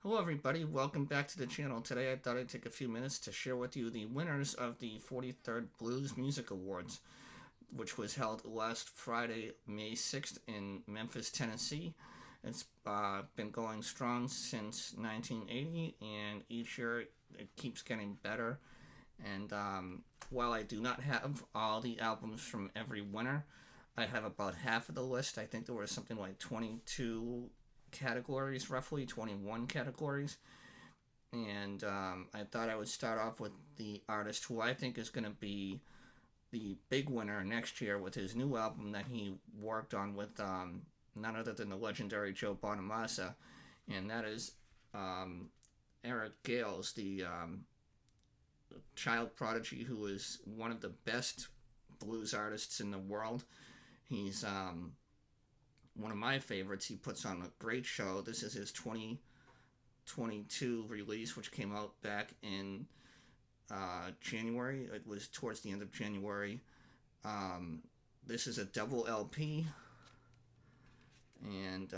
Hello everybody, welcome back to the channel. Today I thought I'd take a few minutes to share with you the winners of the 43rd Blues Music Awards, which was held last Friday, May 6th in Memphis, Tennessee. It's been going strong since 1980, and each year it keeps getting better. And while I do not have all the albums from every winner, I have about half of the list. I think there was something like 22 categories, roughly 21 categories. And I thought I would start off with the artist who I think is going to be the big winner next year with his new album that he worked on with none other than the legendary Joe Bonamassa, and that is Eric Gales, the child prodigy who is one of the best blues artists in the world. He's one of my favorites. He puts on a great show. This is his 2022 release, which came out back in January. It was towards the end of January. This is a double LP, and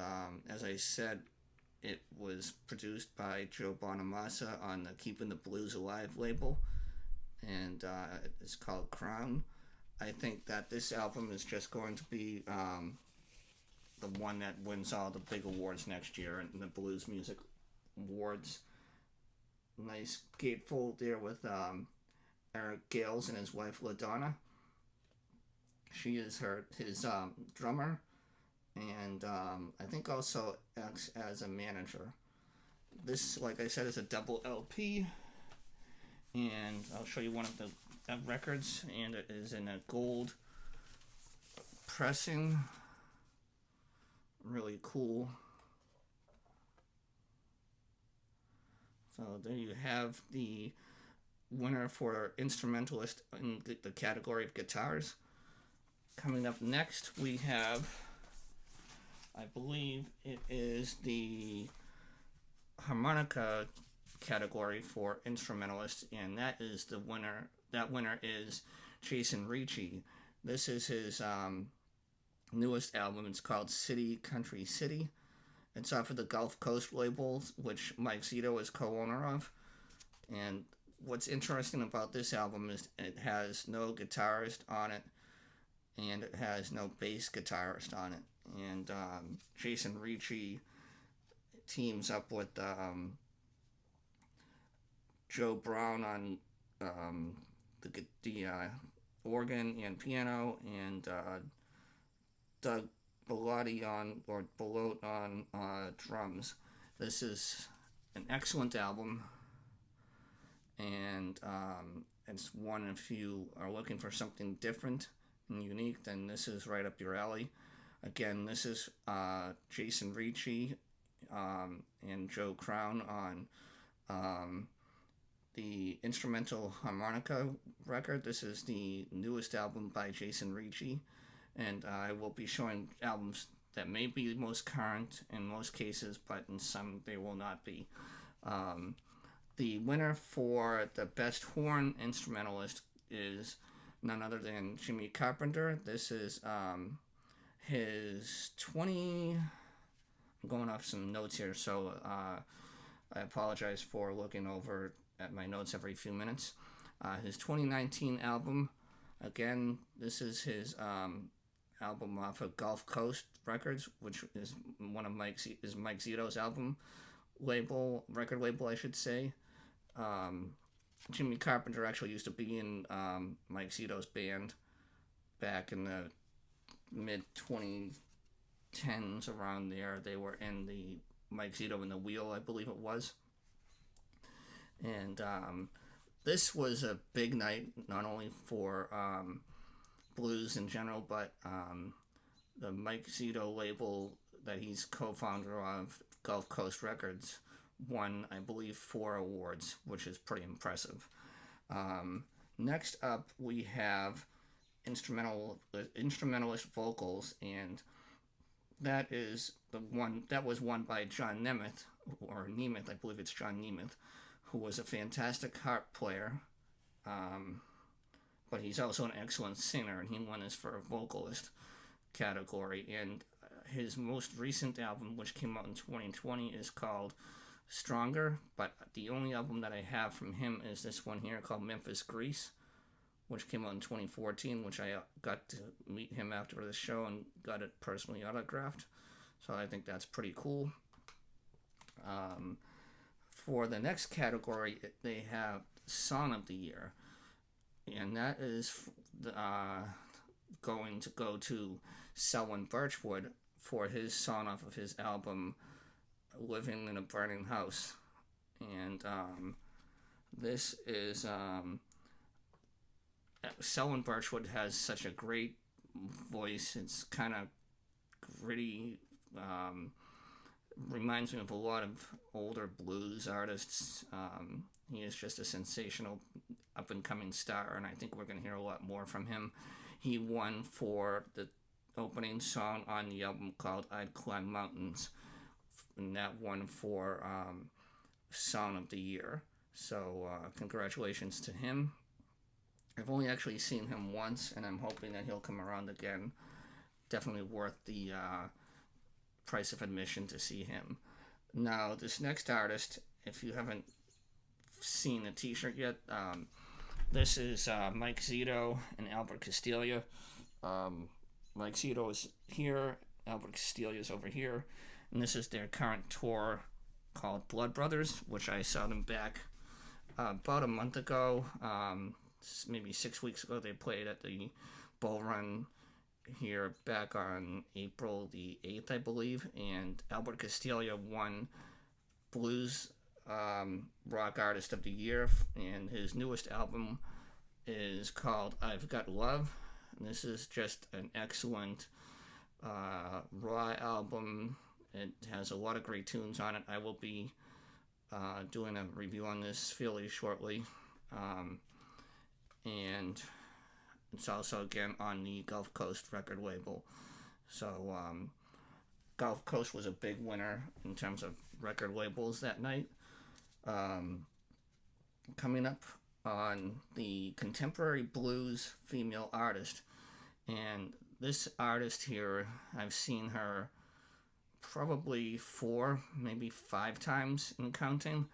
as I said, it was produced by Joe Bonamassa on the Keeping the Blues Alive label, and it's called Crown. I think that this album is just going to be the one that wins all the big awards next year in the Blues Music Awards. Nice gatefold there with Eric Gales and his wife LaDonna. She is his drummer, and I think also acts as a manager. This, like I said, is a double LP, and I'll show you one of the records, and it is in a gold pressing. Really cool. So there you have the winner for Instrumentalist in the category of guitars. Coming up next, we have, I believe it is the harmonica category for Instrumentalist, and that is the winner. That winner is Jason Ricci. This is his newest album. It's called City Country City. It's off of the Gulf Coast label, which Mike Zeto is co-owner of. And what's interesting about this album is it has no guitarist on it, and it has no bass guitarist on it. And Jason Ricci teams up with Joe Brown on the organ and piano, and Doug Belote on drums. This is an excellent album, and it's one if you are looking for something different and unique, then this is right up your alley. Again, this is Jason Ricci and Joe Crown on the instrumental harmonica record. This is the newest album by Jason Ricci, and I will be showing albums that may be most current in most cases, but in some they will not be. The winner for the best horn instrumentalist is none other than Jimmy Carpenter. This is his 20... I'm going off some notes here, so I apologize for looking over at my notes every few minutes. His 2019 album, again, this is his album off of Gulf Coast Records, which is one of Mike Zeto's record label, I should say. Jimmy Carpenter actually used to be in Mike Zeto's band back in the mid 2010s, around there. They were in the Mike Zeto and the Wheel, I believe it was. And this was a big night, not only for blues in general, but the Mike Zeto label that he's co-founder of, Gulf Coast Records, won, I believe, 4 awards, which is pretty impressive. Next up, we have instrumentalist vocals, and that is the one that was won by John Nemeth, or Nemeth, I believe it's John Nemeth, who was a fantastic harp player, but he's also an excellent singer, and he won this for a vocalist category. And his most recent album, which came out in 2020, is called stronger, but the only album that I have from him is this one here called Memphis Grease, which came out in 2014, which I got to meet him after the show and got it personally autographed. So I think that's pretty cool. For the next category, they have Song of the Year, and that is going to go to Selwyn Birchwood for his song off of his album Living in a Burning House. And this is Selwyn Birchwood has such a great voice. It's kind of gritty, reminds me of a lot of older blues artists. He is just a sensational up-and-coming star, and I think we're going to hear a lot more from him. He won for the opening song on the album called I'd Climb Mountains, and that won for Song of the Year. So congratulations to him. I've only actually seen him once, and I'm hoping that he'll come around again. Definitely worth the price of admission to see him. Now, this next artist, if you haven't seen the t-shirt yet, this is Mike Zeto and Albert Castillo. Mike Zeto is here, Albert Castillo is over here, and this is their current tour called Blood Brothers, which I saw them back about a month ago, maybe 6 weeks ago. They played at the Bull Run here back on April the 8th, I believe, and Albert Castillo won Blues Rock Artist of the Year, and his newest album is called I've Got Love. And this is just an excellent raw album. It has a lot of great tunes on it. I will be doing a review on this fairly shortly, and it's also, again, on the Gulf Coast record label. So Gulf Coast was a big winner in terms of record labels that night. Coming up on the contemporary blues female artist, and this artist here, I've seen her probably 4, maybe 5 times in counting.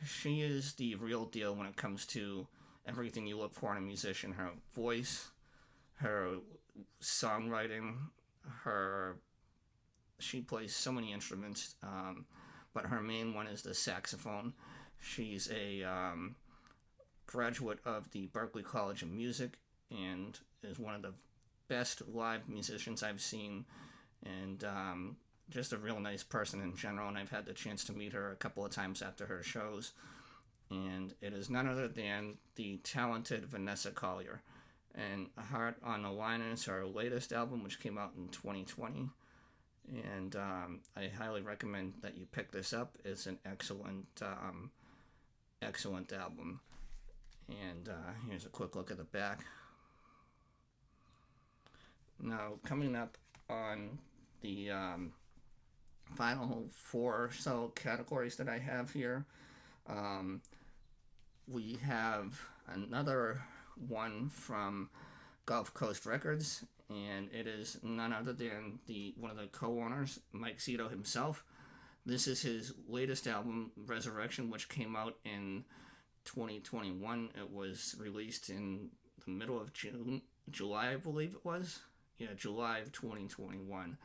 She is the real deal when it comes to everything you look for in a musician. Her voice, her songwriting, she plays so many instruments, but her main one is the saxophone. She's a graduate of the Berklee College of Music and is one of the best live musicians I've seen, and just a real nice person in general, and I've had the chance to meet her a couple of times after her shows. And it is none other than the talented Vanessa Collier. And Heart on the Line is her latest album, which came out in 2020. And I highly recommend that you pick this up. It's an excellent album. And here's a quick look at the back. Now, coming up on the final 4 or so categories that I have here, we have another one from Gulf Coast Records, and it is none other than one of the co-owners, Mike Zeto himself. This is his latest album, Resurrection, which came out in 2021. It was released in the middle of July, I believe it was. Yeah, July of 2021.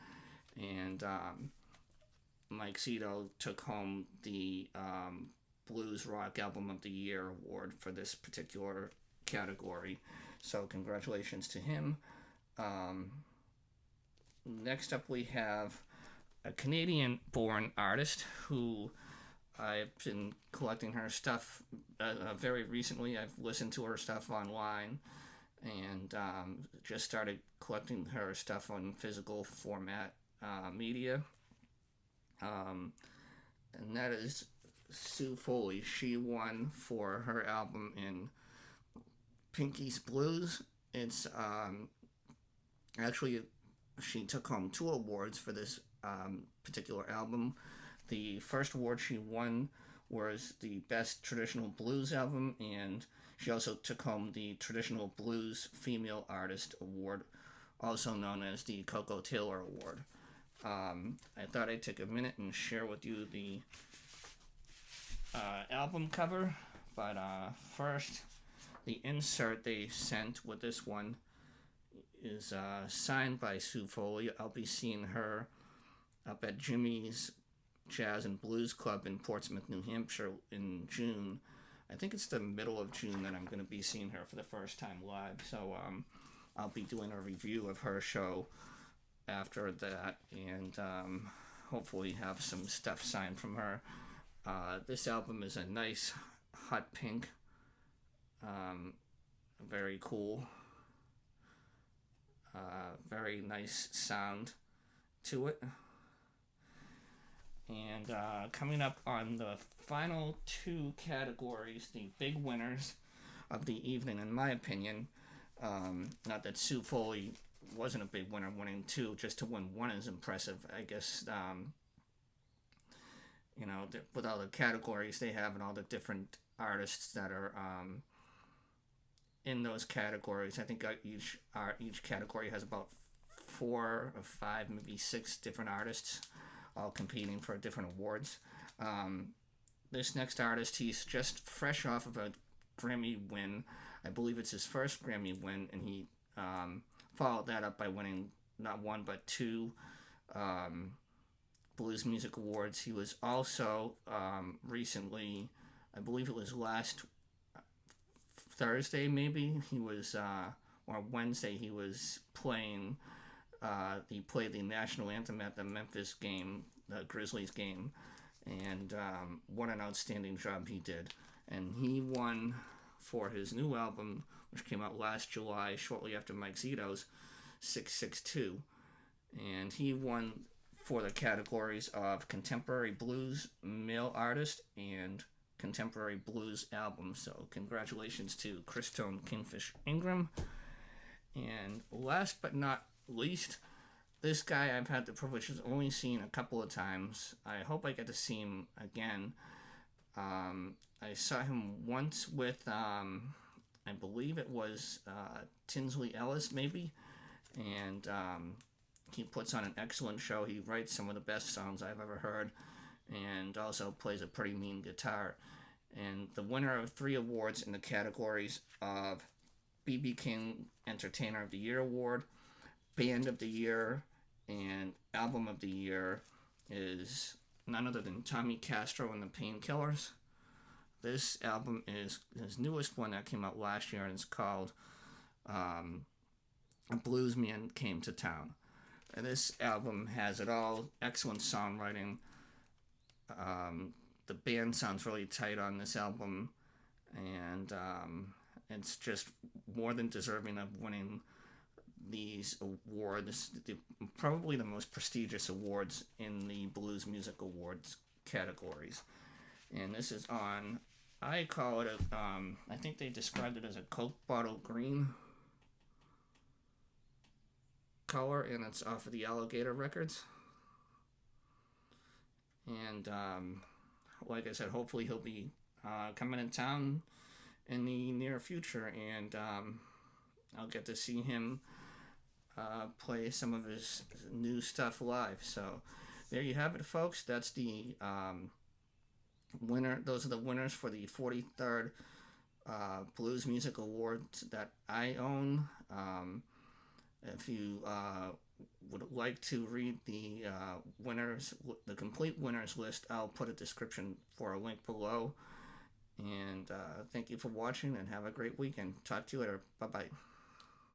And Mike Zeto took home the Blues Rock Album of the Year award for this particular category. So congratulations to him. Next up we have a Canadian-born artist who I've been collecting her stuff very recently. I've listened to her stuff online and just started collecting her stuff on physical format media. And that is Sue Foley. She won for her album in Pinky's Blues. It's actually, she took home 2 awards for this particular album. The first award she won was the Best Traditional Blues Album, and she also took home the Traditional Blues Female Artist Award, also known as the Coco Taylor Award. I thought I'd take a minute and share with you the album cover, but first, the insert they sent with this one is signed by Sue Foley. I'll be seeing her up at Jimmy's Jazz and Blues Club in Portsmouth, New Hampshire in June. I think it's the middle of June that I'm going to be seeing her for the first time live. So I'll be doing a review of her show after that, and hopefully have some stuff signed from her. This album is a nice hot pink, very cool, very nice sound to it. And coming up on the final two categories, the big winners of the evening, in my opinion. Not that Sue Foley wasn't a big winner, winning two. Just to win one is impressive. I guess, with all the categories they have and all the different artists that are in those categories, I think each category has about 4 or 5, maybe 6 different artists all competing for different awards. This next artist, he's just fresh off of a Grammy win. I believe it's his first Grammy win, and he followed that up by winning not 1 but 2 Blues Music Awards. He was also recently, I believe it was last Thursday maybe, he was, or Wednesday, he was playing, he played the national anthem at the Memphis game, the Grizzlies game, and what an outstanding job he did. And he won for his new album, which came out last July, shortly after Mike Zeto's 662. And he won for the categories of Contemporary Blues Male Artist and Contemporary Blues Album. So congratulations to Christone Kingfish Ingram. And last but not least, this guy I've had the privilege of only seeing a couple of times. I hope I get to see him again. I saw him once with, I believe it was Tinsley Ellis, maybe. And he puts on an excellent show. He writes some of the best songs I've ever heard, and also plays a pretty mean guitar. And the winner of 3 awards in the categories of B.B. King Entertainer of the Year Award, Band of the Year, and Album of the Year is none other than Tommy Castro and the Painkillers. This album is his newest one that came out last year, and it's called A Blues Man Came to Town. And this album has it all. Excellent songwriting. The band sounds really tight on this album, and it's just more than deserving of winning these awards. Probably the most prestigious awards in the Blues Music Awards categories. And this is on, I call it I think they described it as a Coke bottle green color, and it's off of the Alligator Records. And like I said, hopefully he'll be coming in town in the near future, and I'll get to see him play some of his new stuff live. So there you have it, folks. That's the winner. Those are the winners for the 43rd Blues Music Awards that I own. If you would like to read the winners, the complete winners list, I'll put a description for a link below. And thank you for watching, and have a great weekend. Talk to you later. Bye-bye.